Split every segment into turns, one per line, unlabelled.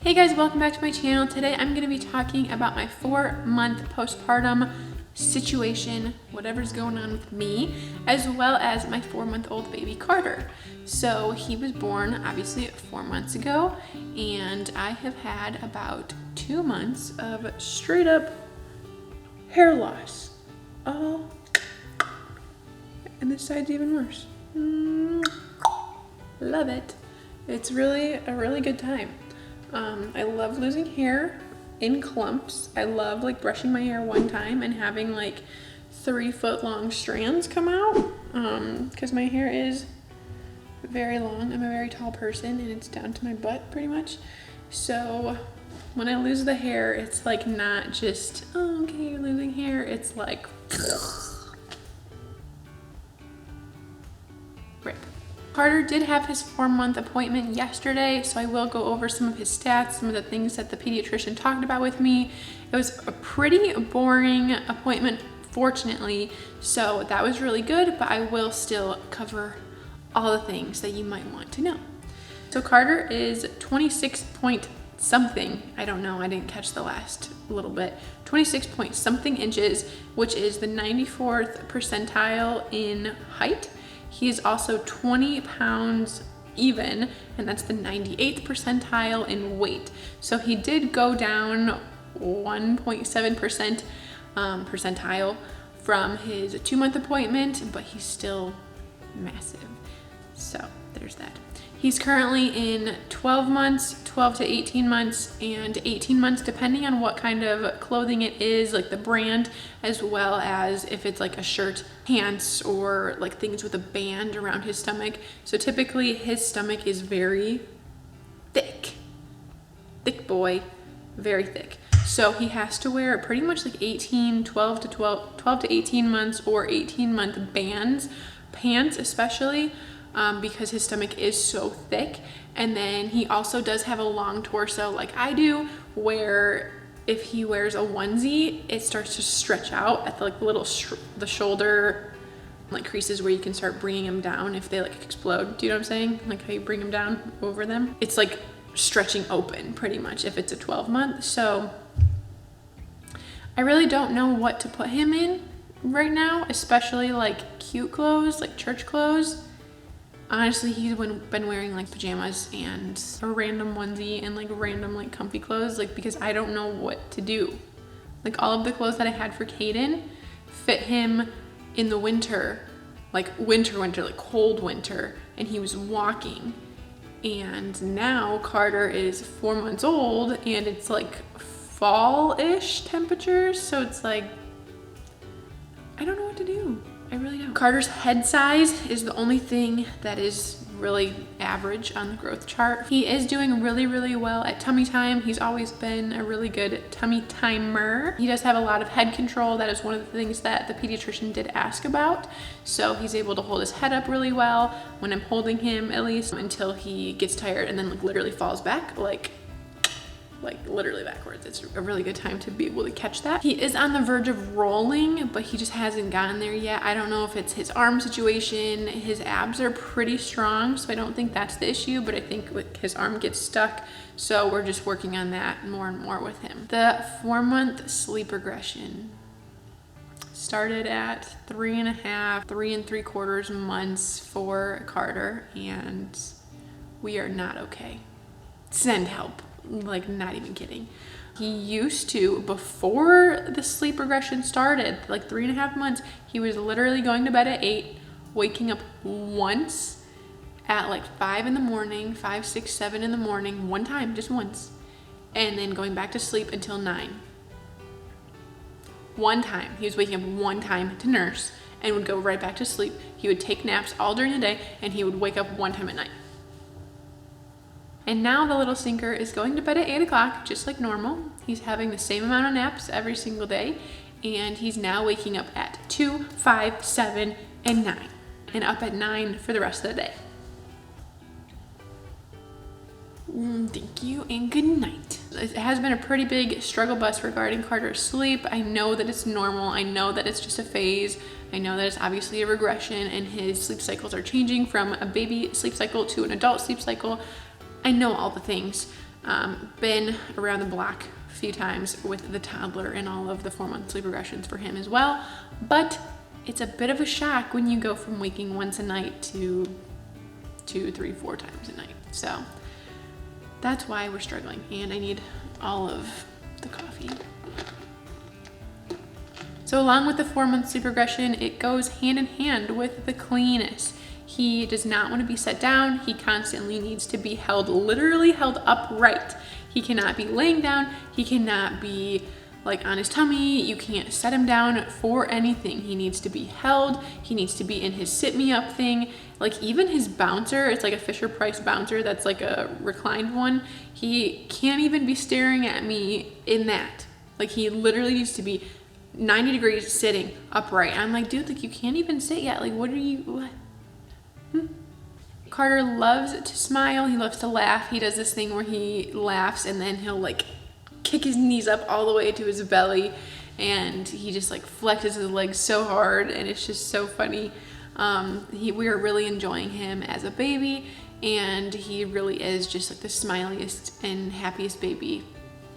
Hey guys, welcome back to my channel. Today I'm going to be talking about my 4-month postpartum situation, whatever's going on with me, as well as my 4-month-old baby Carter. So he was born obviously 4 months ago, and I have had about 2 months of straight up hair loss. Oh, and this side's even worse. Love it. It's really a really good time. I love losing hair in clumps. I love like brushing my hair one time and having like 3-foot long strands come out because my hair is very long. I'm a very tall person and it's down to my butt pretty much. So when I lose the hair, it's like not just, oh, okay, you're losing hair. It's like rip. Carter did have his 4-month appointment yesterday, so I will go over some of his stats, some of the things that the pediatrician talked about with me. It was a pretty boring appointment, fortunately, so that was really good, but I will still cover all the things that you might want to know. So Carter is 26 point something, I don't know, I didn't catch the last little bit, 26 point something inches, which is the 94th percentile in height. He is also 20 pounds even, and that's the 98th percentile in weight. So he did go down 1.7% percentile from his 2-month appointment, but he's still massive. So there's that. He's currently in 12 months, 12 to 18 months, and 18 months depending on what kind of clothing it is, like the brand, as well as if it's like a shirt, pants, or like things with a band around his stomach. So typically his stomach is very thick. Thick boy, very thick. So he has to wear pretty much like 12 to 18 months or 18-month bands, pants especially, because his stomach is so thick. And then he also does have a long torso like I do, where if he wears a onesie, it starts to stretch out at the like little the shoulder like creases where you can start bringing them down if they like explode. Do you know what I'm saying? Like how you bring them down over them. It's like stretching open pretty much if it's a 12-month. So I really don't know what to put him in right now, especially like cute clothes, like church clothes. Honestly, he's been wearing like pajamas and a random onesie and like random like comfy clothes, like because I don't know what to do. Like all of the clothes that I had for Caden fit him in the winter, like winter, like cold winter, and he was walking. And now Carter is 4 months old and it's like fall-ish temperatures, so it's like, I don't know what to do. I really don't. Carter's head size is the only thing that is really average on the growth chart. He is doing really, really well at tummy time. He's always been a really good tummy timer. He does have a lot of head control. That is one of the things that the pediatrician did ask about. So he's able to hold his head up really well when I'm holding him, at least until he gets tired and then like literally falls back, like literally backwards. It's a really good time to be able to catch that. He is on the verge of rolling, but he just hasn't gotten there yet. I don't know if it's his arm situation. His abs are pretty strong, so I don't think that's the issue, but I think his arm gets stuck. So we're just working on that more and more with him. The 4-month sleep regression started at 3 3/4 months for Carter, and we are not okay. Send help. Like, not even kidding. He used to, before the sleep regression started, like 3.5 months, he was literally going to bed at 8, waking up once at like 5 in the morning, 5, 6, 7 in the morning, one time, just once, and then going back to sleep until 9. One time. He was waking up one time to nurse and would go right back to sleep. He would take naps all during the day and he would wake up one time at night. And now the little stinker is going to bed at 8 o'clock, just like normal. He's having the same amount of naps every single day. And he's now waking up at 2, 5, 7, and 9. And up at 9 for the rest of the day. Thank you and good night. It has been a pretty big struggle bus regarding Carter's sleep. I know that it's normal. I know that it's just a phase. I know that it's obviously a regression and his sleep cycles are changing from a baby sleep cycle to an adult sleep cycle. I know all the things, been around the block a few times with the toddler and all of the 4-month sleep regressions for him as well. But it's a bit of a shock when you go from waking once a night to 2, 3, 4 times a night. So that's why we're struggling, and I need all of the coffee. So along with the 4-month sleep regression, it goes hand in hand with the cleanliness. He does not want to be set down. He constantly needs to be held, literally held upright. He cannot be laying down. He cannot be like on his tummy. You can't set him down for anything. He needs to be held. He needs to be in his sit me up thing. Like even his bouncer, it's like a Fisher-Price bouncer that's like a reclined one. He can't even be staring at me in that. Like he literally needs to be 90 degrees sitting upright. I'm like, dude, like you can't even sit yet. Like what? Carter loves to smile. He loves to laugh. He does this thing where he laughs and then he'll like kick his knees up all the way to his belly, and he just like flexes his legs so hard, and it's just so funny. We are really enjoying him as a baby, and he really is just like the smiliest and happiest baby,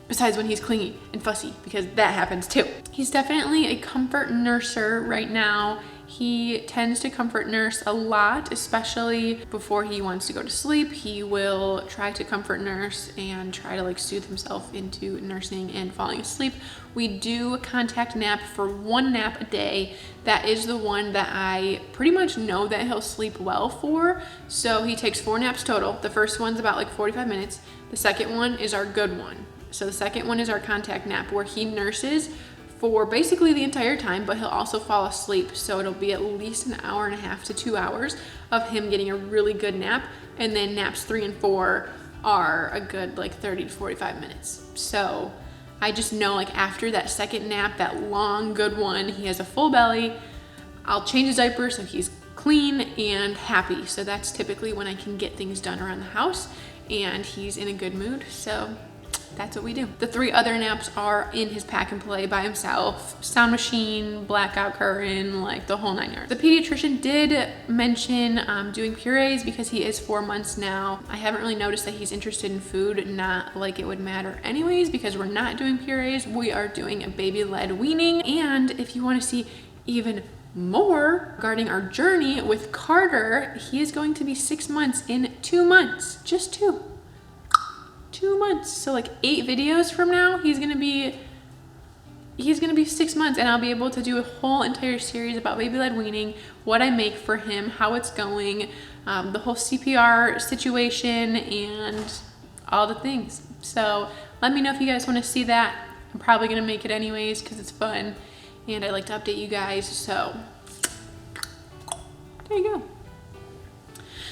besides when he's clingy and fussy, because that happens too. He's definitely a comfort nurser right now. He tends to comfort nurse a lot, especially before he wants to go to sleep. He will try to comfort nurse and try to like soothe himself into nursing and falling asleep. We do contact nap for 1 nap a day. That is the one that I pretty much know that he'll sleep well for. So he takes 4 naps total. The first one's about like 45 minutes. The second one is our good one. So the second one is our contact nap, where he nurses for basically the entire time, but he'll also fall asleep. So it'll be at least 1.5 hours to 2 hours of him getting a really good nap. And then naps 3 and 4 are a good like 30 to 45 minutes. So I just know like after that second nap, that long good one, he has a full belly. I'll change his diaper so he's clean and happy. So that's typically when I can get things done around the house and he's in a good mood. So that's what we do. The 3 other naps are in his pack and play by himself, sound machine, blackout curtain, like the whole 9 yards. The pediatrician did mention doing purees because he is 4 months now. I haven't really noticed that he's interested in food, not like it would matter anyways, because we're not doing purees. We are doing a baby-led weaning. And if you want to see even more regarding our journey with Carter, he is going to be 6 months in 2 months, just 2 months. So like 8 videos from now, he's gonna be 6 months, and I'll be able to do a whole entire series about baby-led weaning, what I make for him, how it's going, the whole CPR situation, and all the things. So let me know if you guys want to see that. I'm probably gonna make it anyways because it's fun, and I like to update you guys. So there you go.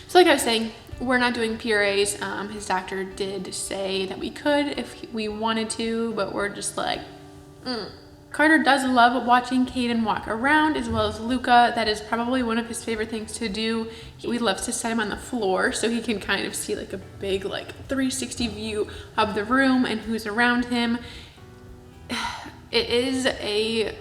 So like I was saying, we're not doing purees. His doctor did say that we could if we wanted to, but we're just like, Carter does love watching Caden walk around, as well as Luca. That is probably one of his favorite things to do. We love to set him on the floor so he can kind of see like a big like 360 view of the room and who's around him. It is a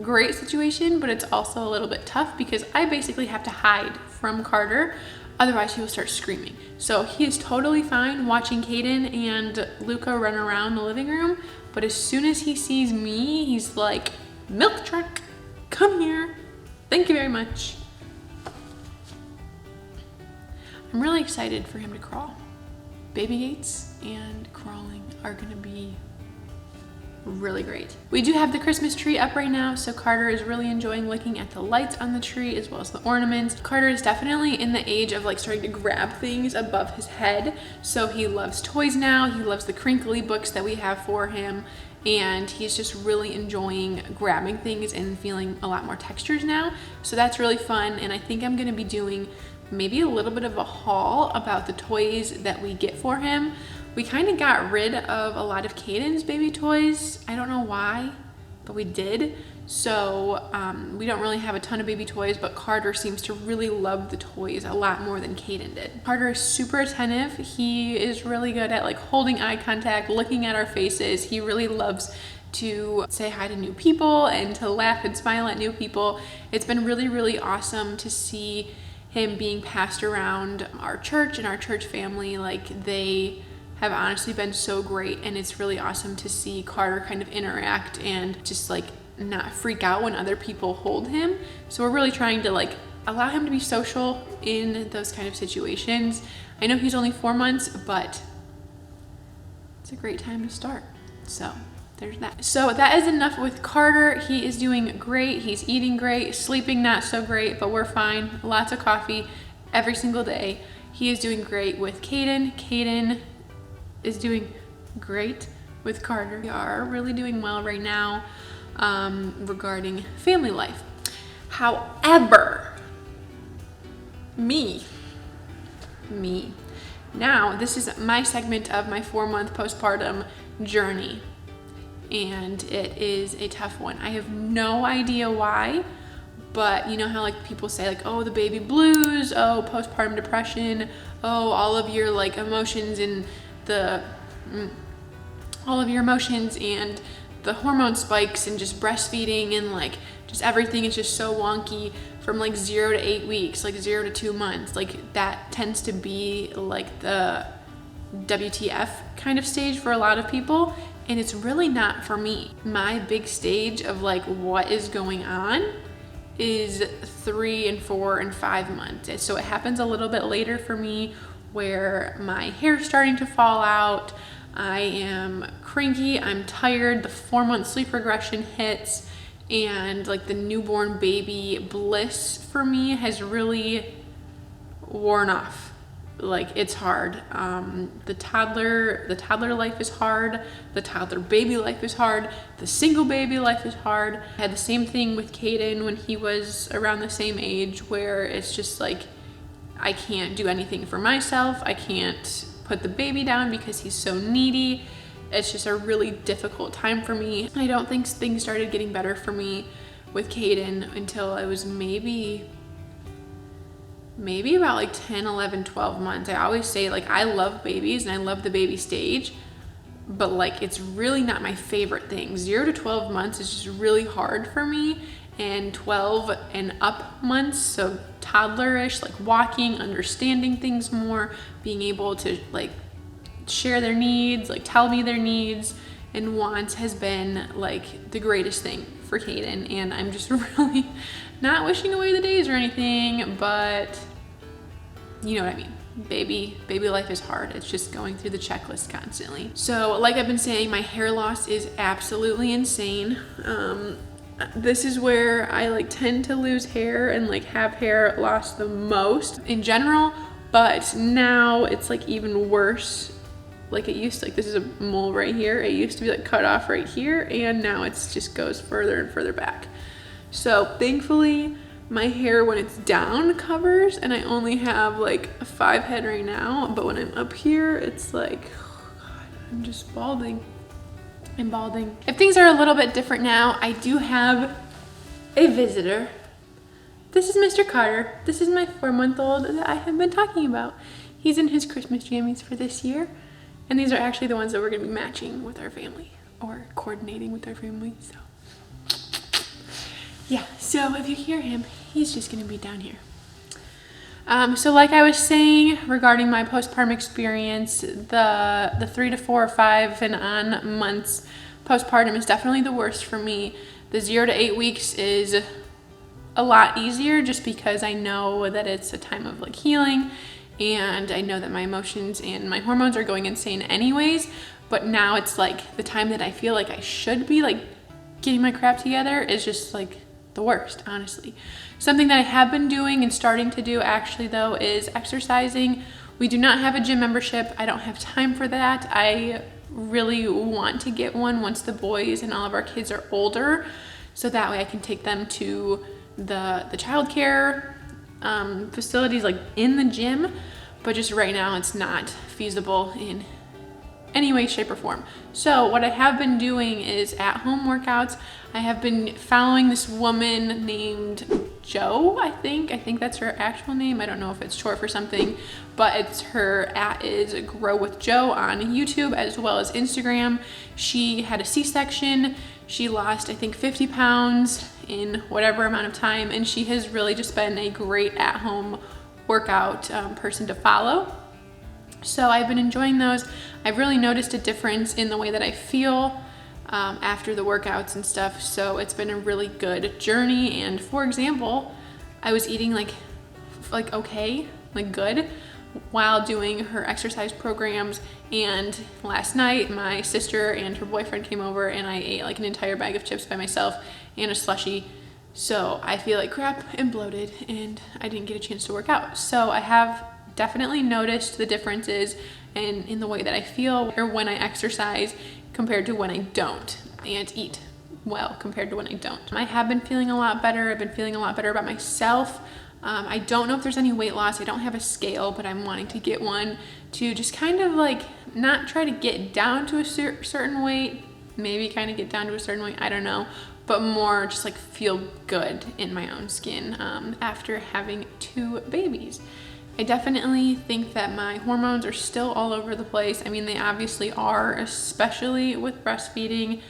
great situation, but it's also a little bit tough because I basically have to hide from Carter. Otherwise, he will start screaming. So he is totally fine watching Caden and Luca run around the living room. But as soon as he sees me, he's like, milk truck, come here. Thank you very much. I'm really excited for him to crawl. Baby gates and crawling are gonna be really great. We do have the Christmas tree up right now, so Carter is really enjoying looking at the lights on the tree as well as the ornaments. Carter is definitely in the age of like starting to grab things above his head, so he loves toys now. He loves the crinkly books that we have for him, and he's just really enjoying grabbing things and feeling a lot more textures now. So that's really fun, and I think I'm gonna be doing maybe a little bit of a haul about the toys that we get for him. We kind of got rid of a lot of Caden's baby toys. I don't know why, but we did. So we don't really have a ton of baby toys, but Carter seems to really love the toys a lot more than Caden did. Carter is super attentive. He is really good at like holding eye contact, looking at our faces. He really loves to say hi to new people and to laugh and smile at new people. It's been really, really awesome to see him being passed around our church and our church family. Like they have honestly been so great, and it's really awesome to see Carter kind of interact and just like not freak out when other people hold him. So we're really trying to like allow him to be social in those kind of situations. I know he's only 4 months, but it's a great time to start. So there's that. So that is enough with Carter. He is doing great. He's eating great, sleeping not so great, but we're fine. Lots of coffee every single day. He is doing great with Caden. Caden is doing great with Carter. We are really doing well right now regarding family life. However, me. Now, this is my segment of my 4-month postpartum journey, and it is a tough one. I have no idea why, but you know how like people say like, oh, the baby blues, oh, postpartum depression, oh, all of your like emotions and all of your emotions and the hormone spikes and just breastfeeding and like just everything is just so wonky from like 0 to 8 weeks, like 0 to 2 months. Like that tends to be like the WTF kind of stage for a lot of people, and it's really not for me. My big stage of like what is going on is 3 and 4 and 5 months. So it happens a little bit later for me, where my hair's starting to fall out, I am cranky, I'm tired, the 4-month sleep regression hits, and like the newborn baby bliss for me has really worn off. Like it's hard. The toddler life is hard, the toddler baby life is hard, the single baby life is hard. I had the same thing with Caden when he was around the same age, where it's just like I can't do anything for myself. I can't put the baby down because he's so needy. It's just a really difficult time for me. I don't think things started getting better for me with Caden until I was maybe about like 10, 11, 12 months. I always say like I love babies and I love the baby stage, but like it's really not my favorite thing. 0 to 12 months is just really hard for me, and 12 and up months, so toddlerish, like walking, understanding things more, being able to like share their needs, like tell me their needs and wants, has been like the greatest thing for Caden. And I'm just really not wishing away the days or anything, but you know what I mean. Baby life is hard. It's just going through the checklist constantly. So like I've been saying, my hair loss is absolutely insane. This is where I like tend to lose hair and like have hair loss the most in general, but now it's like even worse. Like it used to, like this is a mole right here. It used to be like cut off right here, and now it's just goes further and further back. So thankfully my hair when it's down covers, and I only have like a 5 head right now, but when I'm up here, it's like, oh God, I'm just balding. I'm balding. If things are a little bit different now, I do have a visitor. This is Mr. Carter. This is my 4-month-old that I have been talking about. He's in his Christmas jammies for this year, and these are actually the ones that we're gonna be matching with our family, or coordinating with our family, so. Yeah, so if you hear him, he's just gonna be down here. So like I was saying regarding my postpartum experience, the 3 to 4 or 5 and on months postpartum is definitely the worst for me. The 0 to 8 weeks is a lot easier just because I know that it's a time of like healing, and I know that my emotions and my hormones are going insane anyways, but now it's like the time that I feel like I should be like getting my crap together is just like the worst, honestly. Something that I have been doing and starting to do actually though is exercising. We do not have a gym membership. I don't have time for that. I really want to get one once the boys and all of our kids are older, so that way I can take them to the childcare facilities like in the gym, but just right now it's not feasible in any way, shape, or form. So what I have been doing is at-home workouts. I have been following this woman named Jo, I think that's her actual name. I don't know if it's short for something, but it's her is Grow with Jo on YouTube as well as Instagram. She had a C-section. She lost, I think, 50 pounds in whatever amount of time, and she has really just been a great at-home workout person to follow. So I've been enjoying those. I've really noticed a difference in the way that I feel after the workouts and stuff. So it's been a really good journey. And for example, I was eating like okay, like good, while doing her exercise programs. And last night my sister and her boyfriend came over and I ate like an entire bag of chips by myself and a slushie. So I feel like crap and bloated and I didn't get a chance to work out. So I have definitely noticed the differences in the way that I feel or when I exercise compared to when I don't, and eat well compared to when I don't. I have been feeling a lot better. I've been feeling a lot better about myself. I don't know if there's any weight loss. I don't have a scale, but I'm wanting to get one to just kind of like not try to get down to a certain weight, maybe kind of get down to a certain weight, I don't know, but more just like feel good in my own skin after having 2 babies. I definitely think that my hormones are still all over the place. I mean, they obviously are, especially with breastfeeding.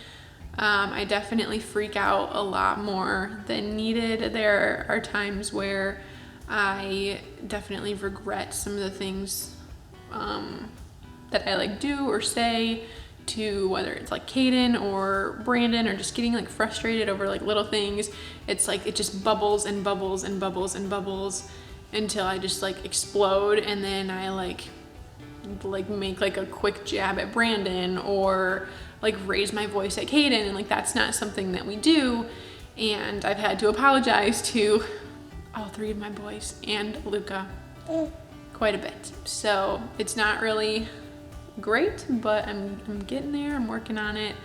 I definitely freak out a lot more than needed. There are times where I definitely regret some of the things that I like do or say to, whether it's like Caden or Brandon, or just getting like frustrated over like little things. It's like it just bubbles and bubbles and bubbles and bubbles until I just like explode, and then I like make like a quick jab at Brandon or like raise my voice at Caden, and like that's not something that we do. And I've had to apologize to all 3 of my boys and Luca quite a bit. So it's not really great, but I'm getting there. I'm working on it.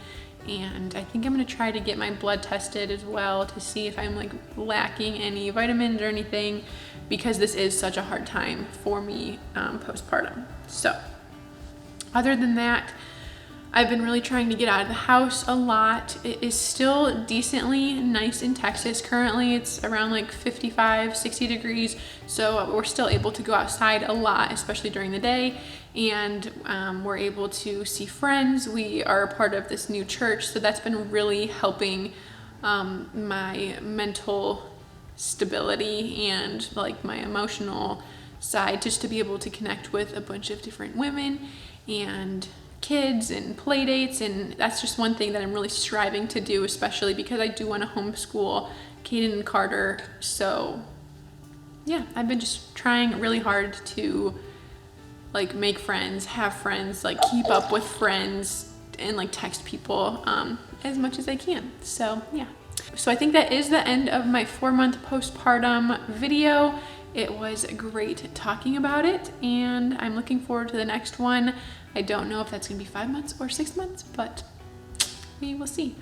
And I think I'm gonna try to get my blood tested as well to see if I'm like lacking any vitamins or anything, because this is such a hard time for me postpartum. So other than that, I've been really trying to get out of the house a lot. It is still decently nice in Texas. Currently it's around like 55, 60 degrees. So we're still able to go outside a lot, especially during the day. And we're able to see friends. We are a part of this new church. So that's been really helping my mental stability and like my emotional side, just to be able to connect with a bunch of different women and kids and play dates. And that's just one thing that I'm really striving to do, especially because I do want to homeschool Caden and Carter. So yeah, I've been just trying really hard to like make friends, have friends, like keep up with friends, and like text people as much as I can. So yeah. So I think that is the end of my 4-month postpartum video. It was great talking about it, and I'm looking forward to the next one. I don't know if that's gonna be 5 months or 6 months, but we will see.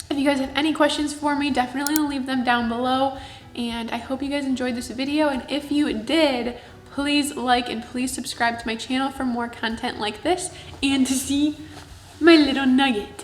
If you guys have any questions for me, definitely leave them down below. And I hope you guys enjoyed this video. And if you did, please like and please subscribe to my channel for more content like this and to see my little nugget.